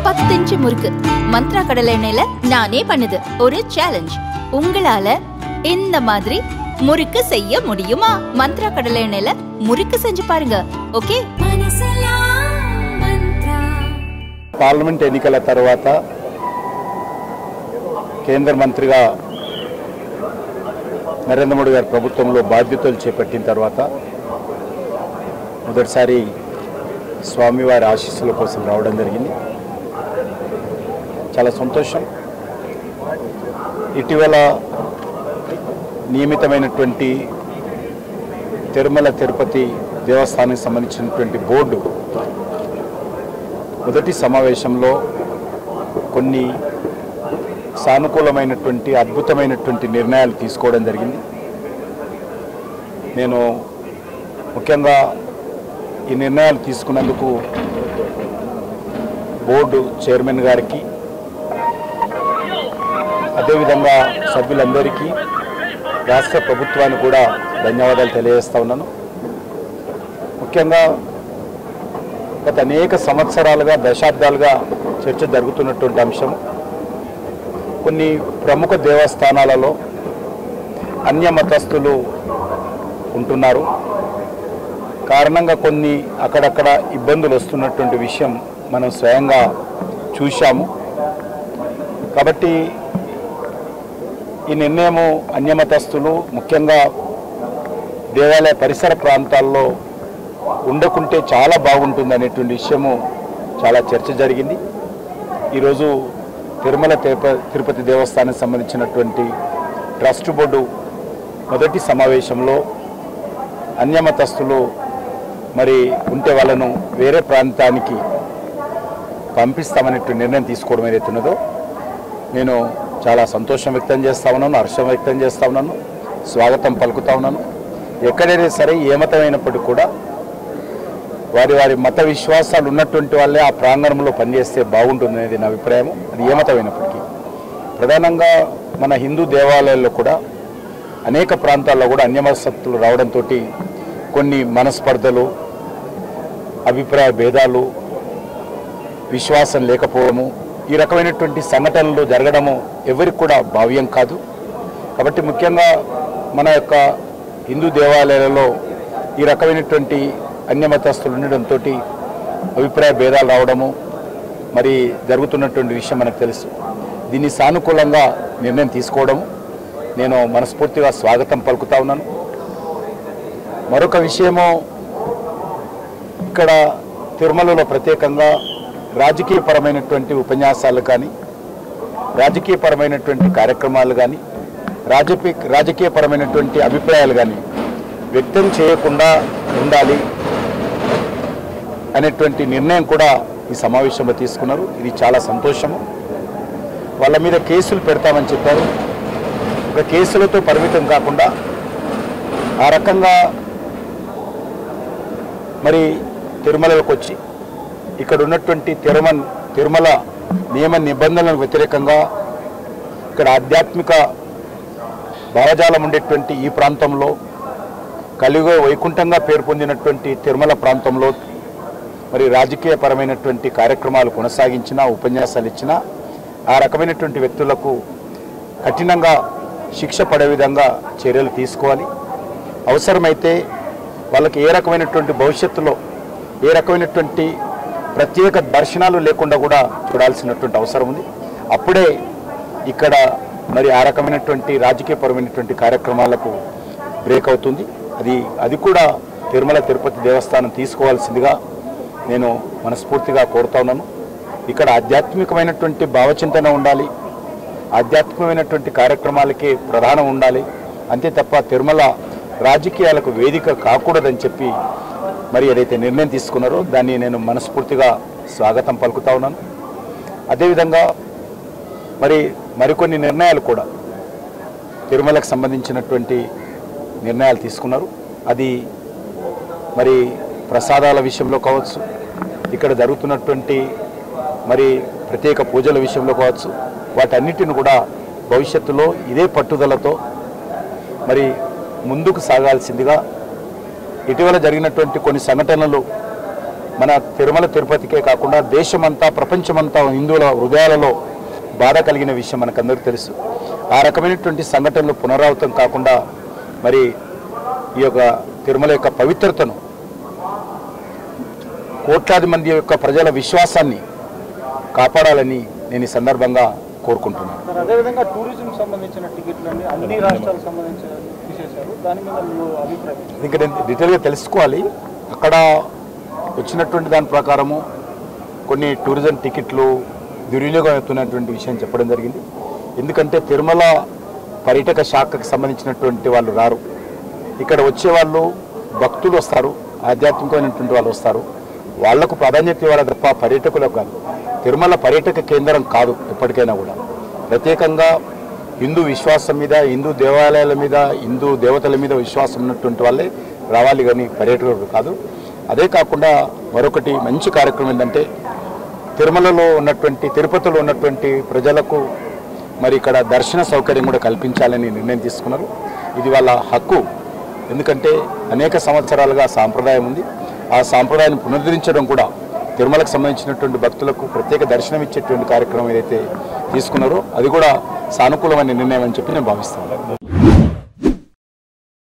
10 inch முறுக்கு மந்த்ரா கடலை எண்ணெயில நானே பண்ணுது ஒரு சேலஞ்ச். உங்களால இந்த மாதிரி முறுக்கு செய்ய முடியுமா? மந்த்ரா கடலை எண்ணெயில మురికి செஞ்சு పారుంగ. ఓకే. పార్లమెంట్ ఎన్నికల తర్వాత కేంద్ర మంత్రిగా నరేంద్ర మోడీ గారి ప్రభుత్వంలో బాధ్యతలు చేపట్టిన తర్వాత మొదటిసారి స్వామివారి ఆశీస్సుల కోసం రావడం జరిగింది. చాలా సంతోషం. ఇటీవల నియమితమైనటువంటి తిరుమల తిరుపతి దేవస్థానానికి సంబంధించినటువంటి బోర్డు మొదటి సమావేశంలో కొన్ని సానుకూలమైనటువంటి అద్భుతమైనటువంటి నిర్ణయాలు తీసుకోవడం జరిగింది. నేను ముఖ్యంగా ఈ నిర్ణయాలు తీసుకున్నందుకు బోర్డు చైర్మన్ గారికి, అదేవిధంగా సభ్యులందరికీ, రాష్ట్ర ప్రభుత్వానికి కూడా ధన్యవాదాలు తెలియజేస్తా ఉన్నాను. ముఖ్యంగా గత అనేక సంవత్సరాలుగా, దశాబ్దాలుగా చర్చ జరుగుతున్నటువంటి అంశం, కొన్ని ప్రముఖ దేవస్థానాలలో అన్య మతస్థులు ఉంటున్నారు. కారణంగా కొన్ని అక్కడక్కడ ఇబ్బందులు వస్తున్నటువంటి విషయం మనం స్వయంగా చూశాము. కాబట్టి ఈ నిర్ణయము అన్యమతస్థులు ముఖ్యంగా దేవాలయ పరిసర ప్రాంతాల్లో ఉండకుంటే చాలా బాగుంటుంది అనేటువంటి విషయము చాలా చర్చ జరిగింది. ఈరోజు తిరుమల తిరుపతి దేవస్థానానికి సంబంధించినటువంటి ట్రస్ట్ బోర్డు మొదటి సమావేశంలో అన్యమతస్థులు మరి ఉంటే వాళ్ళను వేరే ప్రాంతానికి పంపిస్తామనేటువంటి నిర్ణయం తీసుకోవడం ఏదైతే ఉన్నదో నేను చాలా సంతోషం వ్యక్తం చేస్తా ఉన్నాను, హర్షం వ్యక్తం చేస్తా ఉన్నాను, స్వాగతం పలుకుతా ఉన్నాను. ఎక్కడైనా సరే ఏ మతమైనప్పటికీ కూడా వారి వారి మత విశ్వాసాలు ఉన్నటువంటి వాళ్ళే ఆ ప్రాంగణంలో పనిచేస్తే బాగుంటుంది అనేది నా అభిప్రాయం. అది ఏ మతమైనప్పటికీ ప్రధానంగా మన హిందూ దేవాలయాల్లో కూడా అనేక ప్రాంతాల్లో కూడా అన్యమతస్థులు రావడంతో కొన్ని మనస్పర్ధలు, అభిప్రాయ భేదాలు, విశ్వాసం లేకపోవడము, ఈ రకమైనటువంటి సంఘటనలు జరగడము ఎవరికి కూడా భావ్యం కాదు. కాబట్టి ముఖ్యంగా మన యొక్క హిందూ దేవాలయాలలో ఈ రకమైనటువంటి అన్యమతస్థులు ఉండడంతో అభిప్రాయ భేదాలు రావడము మరి జరుగుతున్నటువంటి విషయం మనకు తెలుసు. దీన్ని సానుకూలంగా నిర్ణయం తీసుకోవడము నేను మనస్ఫూర్తిగా స్వాగతం పలుకుతా ఉన్నాను. మరొక విషయము, ఇక్కడ తిరుమలలో ప్రత్యేకంగా రాజకీయపరమైనటువంటి ఉపన్యాసాలు కానీ, రాజకీయపరమైనటువంటి కార్యక్రమాలు కానీ, రాజకీయపరమైనటువంటి అభిప్రాయాలు కానీ వ్యక్తం చేయకుండా ఉండాలి అనేటువంటి నిర్ణయం కూడా ఈ సమావేశంలో తీసుకున్నారు. ఇది చాలా సంతోషము. వాళ్ళ మీద కేసులు పెడతామని చెప్పారు. ఒక కేసులతో పరిమితం కాకుండా ఆ రకంగా మరి తిరుమలకు వచ్చి ఇక్కడ ఉన్నటువంటి తిరుమల నియమ నిబంధనలకు వ్యతిరేకంగా ఇక్కడ ఆధ్యాత్మిక భావజాలం ఉండేటువంటి ఈ ప్రాంతంలో, కలియుగ వైకుంఠంగా పేరు పొందినటువంటి తిరుమల ప్రాంతంలో మరి రాజకీయపరమైనటువంటి కార్యక్రమాలు కొనసాగించినా, ఉపన్యాసాలు ఇచ్చినా ఆ రకమైనటువంటి వ్యక్తులకు కఠినంగా శిక్ష పడే విధంగా చర్యలు తీసుకోవాలి. అవసరమైతే వాళ్ళకి ఏ రకమైనటువంటి భవిష్యత్తులో ఏ రకమైనటువంటి ప్రత్యేక దర్శనాలు లేకుండా కూడా చూడాల్సినటువంటి అవసరం ఉంది. అప్పుడే ఇక్కడ మరి ఆ రకమైనటువంటి రాజకీయపరమైనటువంటి కార్యక్రమాలకు బ్రేక్ అవుతుంది. అది కూడా తిరుమల తిరుపతి దేవస్థానం తీసుకోవాల్సిందిగా నేను మనస్ఫూర్తిగా కోరుతా ఉన్నాను. ఇక్కడ ఆధ్యాత్మికమైనటువంటి భావచింతన ఉండాలి, ఆధ్యాత్మికమైనటువంటి కార్యక్రమాలకే ప్రధానం ఉండాలి. అంతే తప్ప తిరుమల రాజకీయాలకు వేదిక కాకూడదని చెప్పి మరి ఏదైతే నిర్ణయం తీసుకున్నారో దాన్ని నేను మనస్ఫూర్తిగా స్వాగతం పలుకుతా ఉన్నాను. అదేవిధంగా మరికొన్ని నిర్ణయాలు కూడా తిరుమలకు సంబంధించినటువంటి నిర్ణయాలు తీసుకున్నారు. అది మరి ప్రసాదాల విషయంలో కావచ్చు, ఇక్కడ జరుగుతున్నటువంటి మరి ప్రత్యేక పూజల విషయంలో కావచ్చు, వాటన్నిటిని కూడా భవిష్యత్తులో ఇదే పట్టుదలతో మరి ముందుకు సాగాల్సిందిగా, ఇటీవల జరిగినటువంటి కొన్ని సంఘటనలు మన తిరుమల తిరుపతికే కాకుండా దేశమంతా ప్రపంచమంతా హిందువుల హృదయాలలో బాధ కలిగిన విషయం మనకందరికీ తెలుసు. ఆ రకమైనటువంటి సంఘటనలు పునరావృతం కాకుండా మరి ఈ యొక్క తిరుమల యొక్క పవిత్రతను, కోట్లాది మంది యొక్క ప్రజల విశ్వాసాన్ని కాపాడాలని నేను ఈ సందర్భంగా కోరుకుంటున్నాను. అదేవిధంగా టూరిజం సంబంధించిన టికెట్లన్నీ అన్ని రాష్ట్రాలకు సంబంధించిన విశేషాలు దాని మీద మీ అభిప్రాయం? ఇంకా నేను డీటెయిల్గా తెలుసుకోవాలి. అక్కడ వచ్చినటువంటి దాని ప్రకారము కొన్ని టూరిజం టికెట్లు దుర్వినియోగం అవుతున్నటువంటి విషయం చెప్పడం జరిగింది. ఎందుకంటే తిరుమల పర్యాటక శాఖకు సంబంధించినటువంటి వాళ్ళు రారు. ఇక్కడ వచ్చేవాళ్ళు భక్తులు వస్తారు, ఆధ్యాత్మికమైనటువంటి వాళ్ళు వస్తారు. వాళ్లకు ప్రాధాన్యత ఇవ్వాలి తప్ప పర్యాటకులకు కాదు. తిరుమల పర్యాటక కేంద్రం కాదు. ఎప్పటికైనా కూడా ప్రత్యేకంగా హిందూ విశ్వాసం మీద, హిందూ దేవాలయాల మీద, హిందూ దేవతల మీద విశ్వాసం ఉన్నటువంటి వాళ్ళే రావాలి, కానీ పర్యాటకులు కాదు. అదే కాకుండా మరొకటి మంచి కార్యక్రమం ఏంటంటే తిరుమలలో ఉన్నటువంటి, తిరుపతిలో ఉన్నటువంటి ప్రజలకు మరి ఇక్కడ దర్శన సౌకర్యం కూడా కల్పించాలని నిర్ణయం తీసుకున్నారు. ఇది వాళ్ళ హక్కు. ఎందుకంటే అనేక సంవత్సరాలుగా సాంప్రదాయం ఉంది. ఆ సాంప్రదాయాన్ని పునరుద్ధరించడం కూడా తిరుమలకు సంబంధించినటువంటి భక్తులకు ప్రత్యేక దర్శనం ఇచ్చేటువంటి కార్యక్రమం ఏదైతే తీసుకున్నారో అది కూడా సానుకూలమైన నిర్ణయం అని చెప్పి నేను భావిస్తాను.